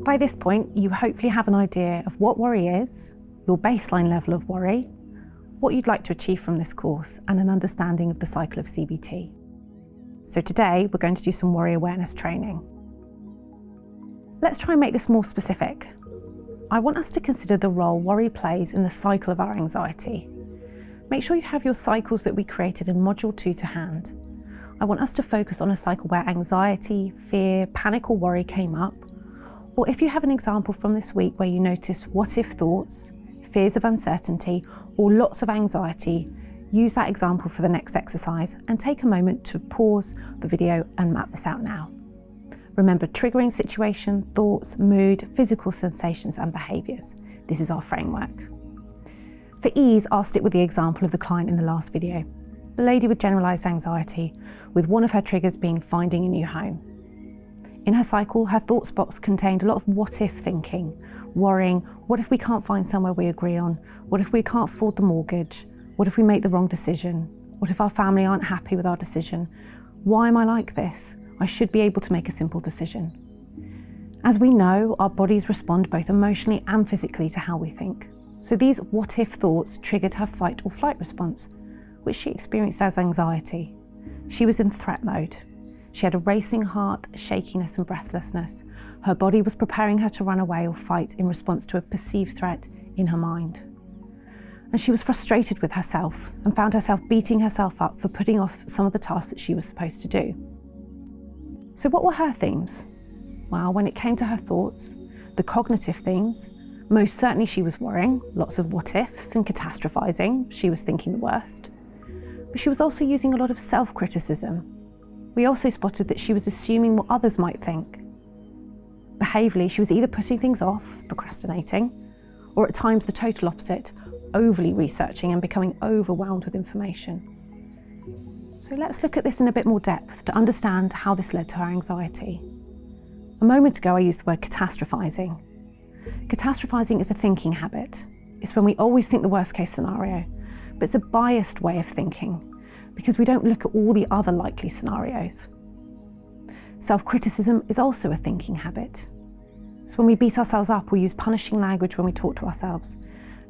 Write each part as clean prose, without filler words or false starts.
By this point, you hopefully have an idea of what worry is, your baseline level of worry, what you'd like to achieve from this course, and an understanding of the cycle of CBT. So today, we're going to do some worry awareness training. Let's try and make this more specific. I want us to consider the role worry plays in the cycle of our anxiety. Make sure you have your cycles that we created in Module 2 to hand. I want us to focus on a cycle where anxiety, fear, panic or worry came up, or if you have an example from this week where you notice what-if thoughts, fears of uncertainty, or lots of anxiety, use that example for the next exercise and take a moment to pause the video and map this out now. Remember triggering situation, thoughts, mood, physical sensations and behaviours. This is our framework. For ease, I'll stick with the example of the client in the last video, the lady with generalised anxiety, with one of her triggers being finding a new home. In her cycle, her thoughts box contained a lot of what-if thinking, worrying, what if we can't find somewhere we agree on? What if we can't afford the mortgage? What if we make the wrong decision? What if our family aren't happy with our decision? Why am I like this? I should be able to make a simple decision. As we know, our bodies respond both emotionally and physically to how we think. So these what-if thoughts triggered her fight or flight response, which she experienced as anxiety. She was in threat mode. She had a racing heart, shakiness and breathlessness. Her body was preparing her to run away or fight in response to a perceived threat in her mind. And she was frustrated with herself and found herself beating herself up for putting off some of the tasks that she was supposed to do. So what were her themes? Well, when it came to her thoughts, the cognitive themes, most certainly she was worrying, lots of what-ifs and catastrophizing. She was thinking the worst. But she was also using a lot of self-criticism. We also spotted that she was assuming what others might think. Behaviourally, she was either putting things off, procrastinating, or at times the total opposite, overly researching and becoming overwhelmed with information. So let's look at this in a bit more depth to understand how this led to her anxiety. A moment ago, I used the word catastrophizing. Catastrophizing is a thinking habit. It's when we always think the worst case scenario, but it's a biased way of thinking because we don't look at all the other likely scenarios. Self-criticism is also a thinking habit. It's when we beat ourselves up or use punishing language when we talk to ourselves.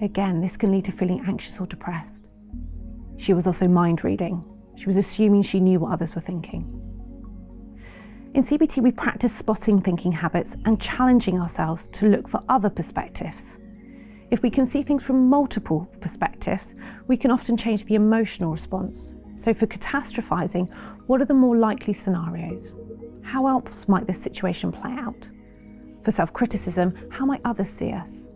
Again, this can lead to feeling anxious or depressed. She was also mind reading. She was assuming she knew what others were thinking. In CBT, we practice spotting thinking habits and challenging ourselves to look for other perspectives. If we can see things from multiple perspectives, we can often change the emotional response. So for catastrophizing, what are the more likely scenarios? How else might this situation play out? For self-criticism, how might others see us?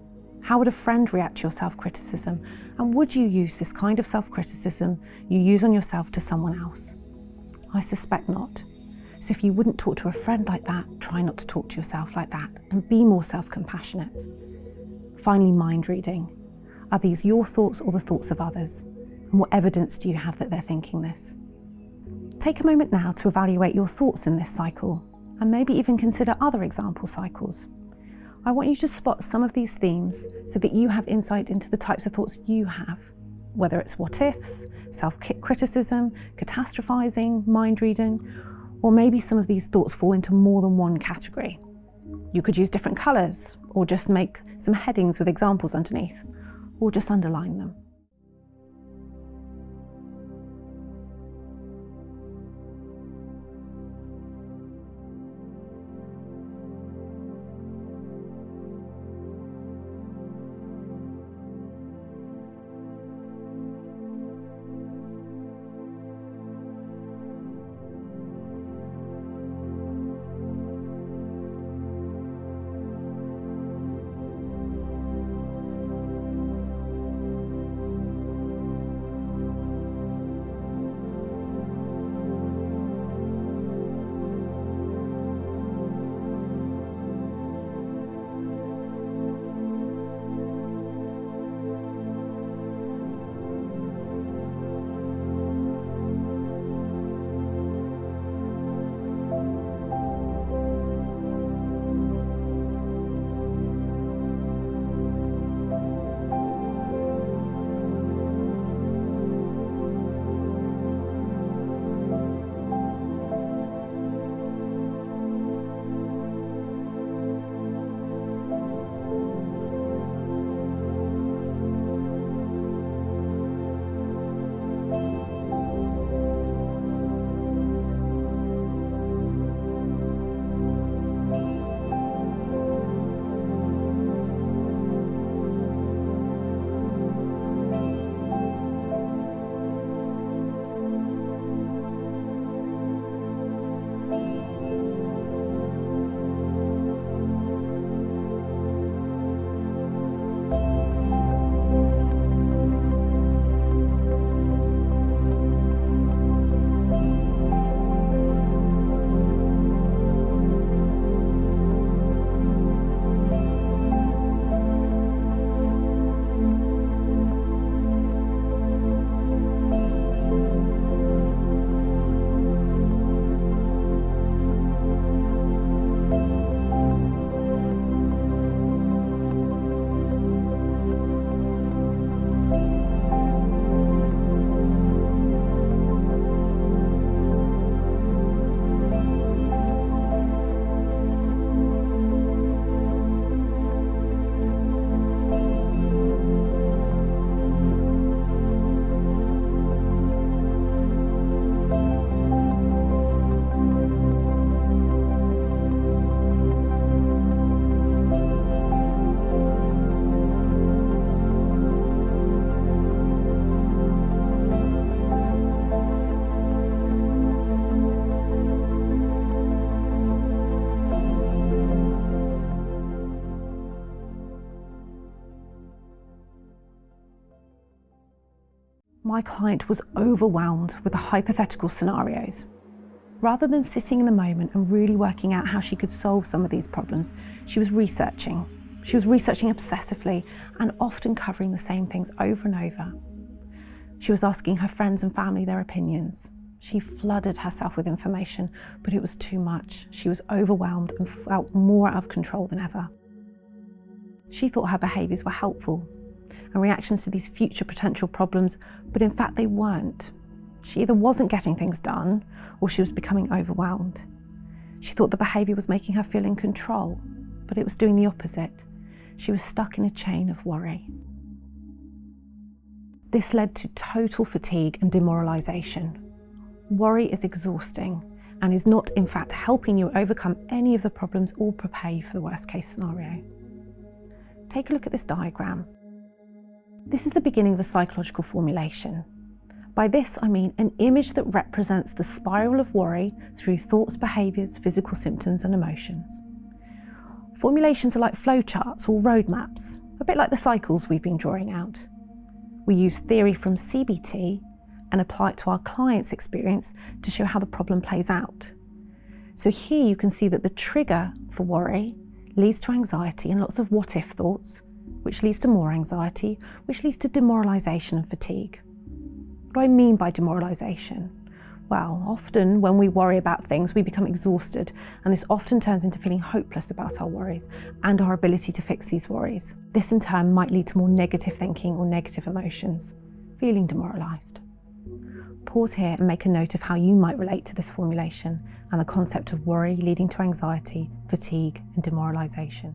How would a friend react to your self-criticism? And would you use this kind of self-criticism you use on yourself to someone else? I suspect not. So if you wouldn't talk to a friend like that, try not to talk to yourself like that and be more self-compassionate. Finally, mind reading. Are these your thoughts or the thoughts of others? And what evidence do you have that they're thinking this? Take a moment now to evaluate your thoughts in this cycle and maybe even consider other example cycles. I want you to spot some of these themes so that you have insight into the types of thoughts you have, whether it's what-ifs, self-criticism, catastrophizing, mind reading, or maybe some of these thoughts fall into more than one category. You could use different colours, or just make some headings with examples underneath, or just underline them. My client was overwhelmed with the hypothetical scenarios. Rather than sitting in the moment and really working out how she could solve some of these problems, she was researching. She was researching obsessively and often covering the same things over and over. She was asking her friends and family their opinions. She flooded herself with information, but it was too much. She was overwhelmed and felt more out of control than ever. She thought her behaviours were helpful and reactions to these future potential problems, but in fact they weren't. She either wasn't getting things done or she was becoming overwhelmed. She thought the behaviour was making her feel in control, but it was doing the opposite. She was stuck in a chain of worry. This led to total fatigue and demoralisation. Worry is exhausting and is not in fact helping you overcome any of the problems or prepare you for the worst case scenario. Take a look at this diagram. This is the beginning of a psychological formulation. By this I mean an image that represents the spiral of worry through thoughts, behaviours, physical symptoms and emotions. Formulations are like flowcharts or roadmaps, a bit like the cycles we've been drawing out. We use theory from CBT and apply it to our client's experience to show how the problem plays out. So here you can see that the trigger for worry leads to anxiety and lots of what-if thoughts, which leads to more anxiety, which leads to demoralisation and fatigue. What do I mean by demoralisation? Well, often when we worry about things, we become exhausted, and this often turns into feeling hopeless about our worries and our ability to fix these worries. This in turn might lead to more negative thinking or negative emotions, feeling demoralised. Pause here and make a note of how you might relate to this formulation and the concept of worry leading to anxiety, fatigue and demoralisation.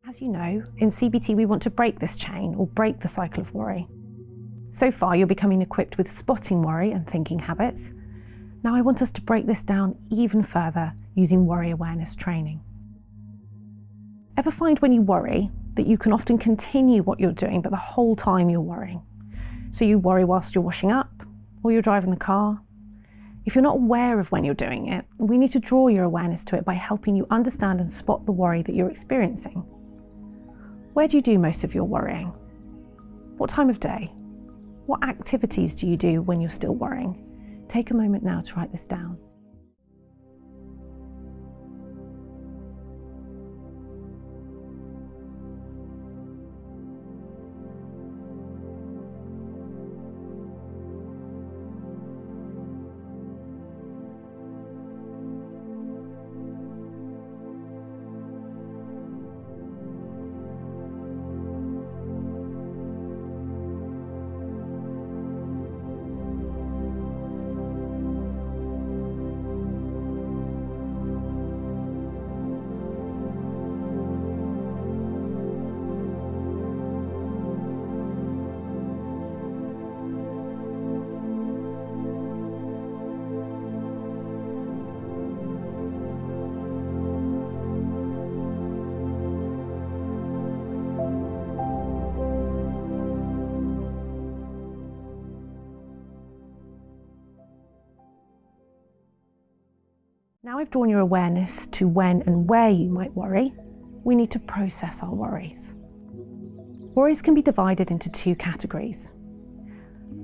As you know, in CBT we want to break this chain or break the cycle of worry. So far you're becoming equipped with spotting worry and thinking habits. Now I want us to break this down even further using worry awareness training. Ever find when you worry that you can often continue what you're doing but the whole time you're worrying? So you worry whilst you're washing up or you're driving the car. If you're not aware of when you're doing it, we need to draw your awareness to it by helping you understand and spot the worry that you're experiencing. Where do you do most of your worrying? What time of day? What activities do you do when you're still worrying? Take a moment now to write this down. Now I've drawn your awareness to when and where you might worry, we need to process our worries. Worries can be divided into two categories: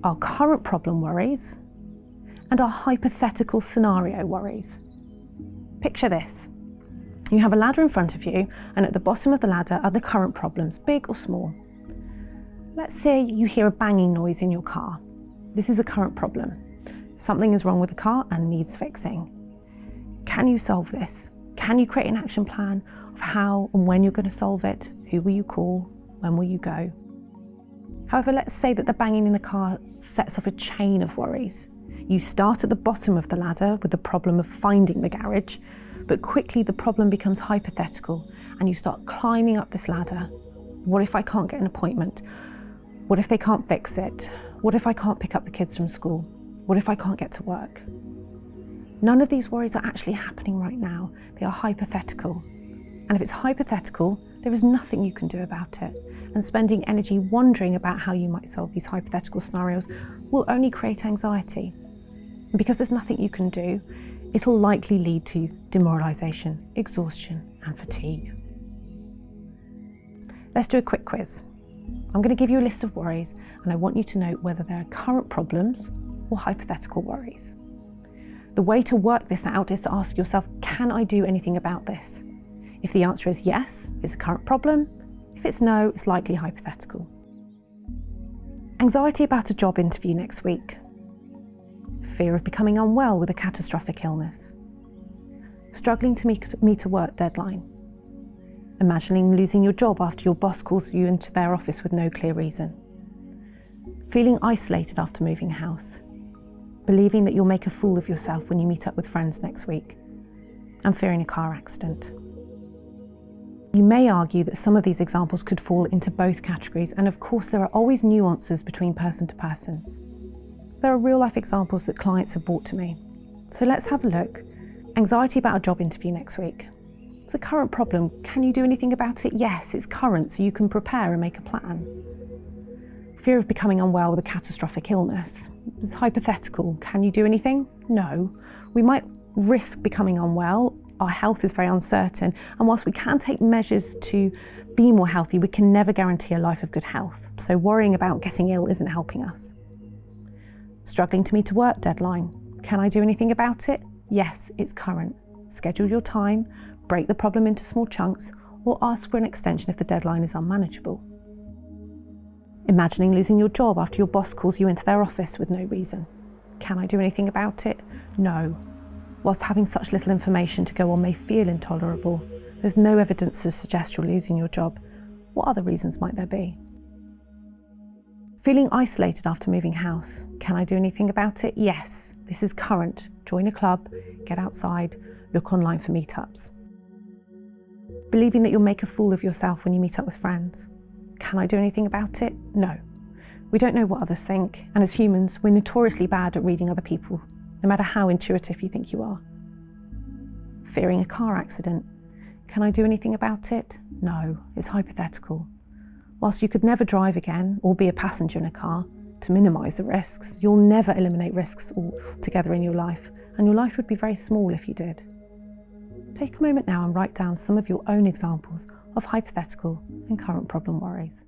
our current problem worries and our hypothetical scenario worries. Picture this. You have a ladder in front of you, and at the bottom of the ladder are the current problems, big or small. Let's say you hear a banging noise in your car. This is a current problem. Something is wrong with the car and needs fixing. Can you solve this? Can you create an action plan of how and when you're going to solve it? Who will you call? When will you go? However, let's say that the banging in the car sets off a chain of worries. You start at the bottom of the ladder with the problem of finding the garage, but quickly the problem becomes hypothetical and you start climbing up this ladder. What if I can't get an appointment? What if they can't fix it? What if I can't pick up the kids from school? What if I can't get to work? None of these worries are actually happening right now. They are hypothetical. And if it's hypothetical, there is nothing you can do about it. And spending energy wondering about how you might solve these hypothetical scenarios will only create anxiety. And because there's nothing you can do, it'll likely lead to demoralisation, exhaustion, and fatigue. Let's do a quick quiz. I'm going to give you a list of worries, and I want you to note whether they're current problems or hypothetical worries. The way to work this out is to ask yourself, can I do anything about this? If the answer is yes, it's a current problem. If it's no, it's likely hypothetical. Anxiety about a job interview next week. Fear of becoming unwell with a catastrophic illness. Struggling to meet a work deadline. Imagining losing your job after your boss calls you into their office with no clear reason. Feeling isolated after moving house. Believing that you'll make a fool of yourself when you meet up with friends next week. And fearing a car accident. You may argue that some of these examples could fall into both categories, and of course there are always nuances between person to person. There are real-life examples that clients have brought to me. So let's have a look. Anxiety about a job interview next week. It's a current problem. Can you do anything about it? Yes, it's current, so you can prepare and make a plan. Fear of becoming unwell with a catastrophic illness. It's hypothetical. Can you do anything? No. We might risk becoming unwell. Our health is very uncertain, and whilst we can take measures to be more healthy, we can never guarantee a life of good health. So worrying about getting ill isn't helping us. Struggling to meet a work deadline. Can I do anything about it? Yes, it's current. Schedule your time, break the problem into small chunks, or ask for an extension if the deadline is unmanageable. Imagining losing your job after your boss calls you into their office with no reason. Can I do anything about it? No. Whilst having such little information to go on may feel intolerable, there's no evidence to suggest you're losing your job. What other reasons might there be? Feeling isolated after moving house. Can I do anything about it? Yes. This is current. Join a club, get outside, look online for meetups. Believing that you'll make a fool of yourself when you meet up with friends. Can I do anything about it? No. We don't know what others think, and as humans, we're notoriously bad at reading other people, no matter how intuitive you think you are. Fearing a car accident. Can I do anything about it? No, it's hypothetical. Whilst you could never drive again or be a passenger in a car, to minimise the risks, you'll never eliminate risks altogether in your life, and your life would be very small if you did. Take a moment now and write down some of your own examples of hypothetical and current problem worries.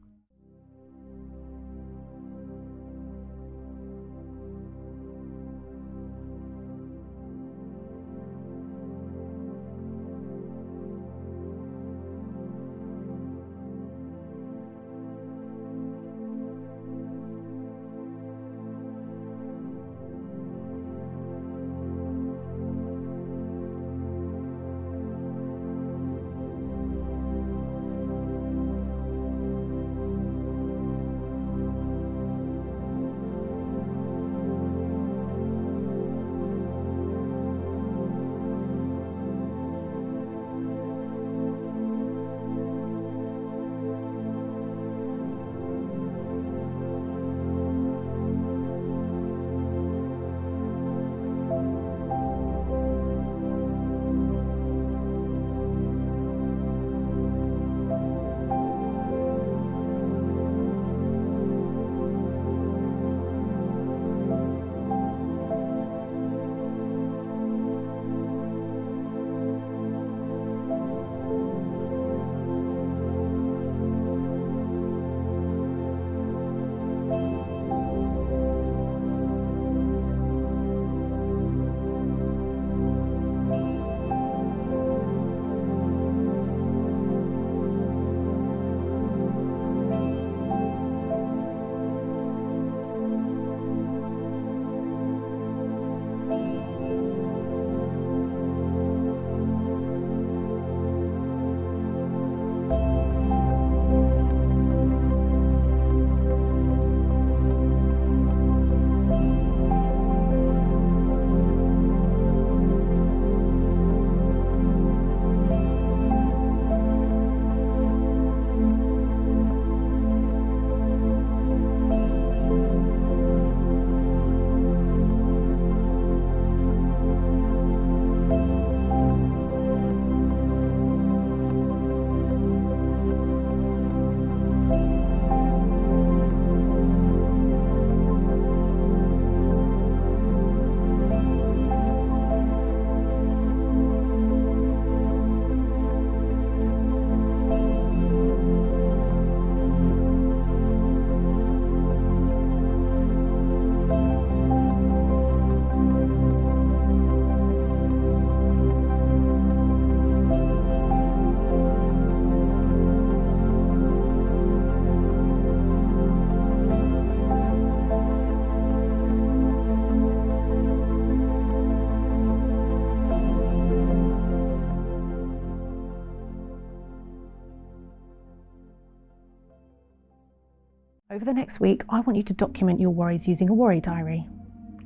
Over the next week, I want you to document your worries using a worry diary.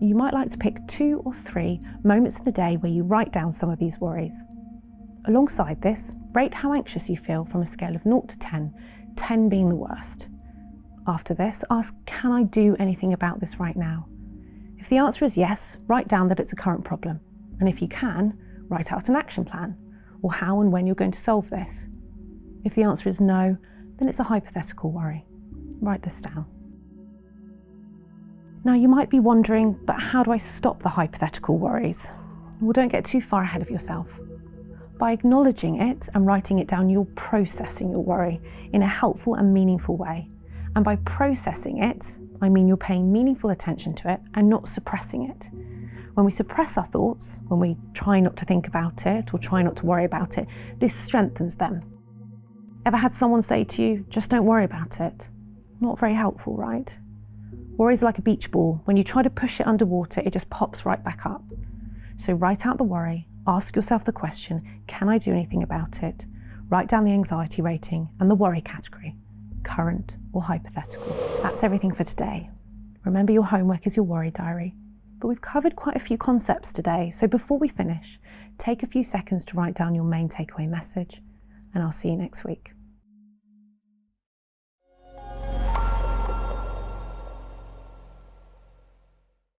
You might like to pick 2 or 3 moments in the day where you write down some of these worries. Alongside this, rate how anxious you feel from a scale of 0 to 10, 10 being the worst. After this, ask, can I do anything about this right now? If the answer is yes, write down that it's a current problem. And if you can, write out an action plan, or how and when you're going to solve this. If the answer is no, then it's a hypothetical worry. Write this down. Now you might be wondering, but how do I stop the hypothetical worries? Well, don't get too far ahead of yourself. By acknowledging it and writing it down, you're processing your worry in a helpful and meaningful way. And by processing it, I mean you're paying meaningful attention to it and not suppressing it. When we suppress our thoughts, when we try not to think about it or try not to worry about it, this strengthens them. Ever had someone say to you, just don't worry about it? Not very helpful, right? Worry is like a beach ball. When you try to push it underwater, it just pops right back up. So write out the worry, ask yourself the question, can I do anything about it? Write down the anxiety rating and the worry category, current or hypothetical. That's everything for today. Remember, your homework is your worry diary. But we've covered quite a few concepts today, so before we finish, take a few seconds to write down your main takeaway message, and I'll see you next week.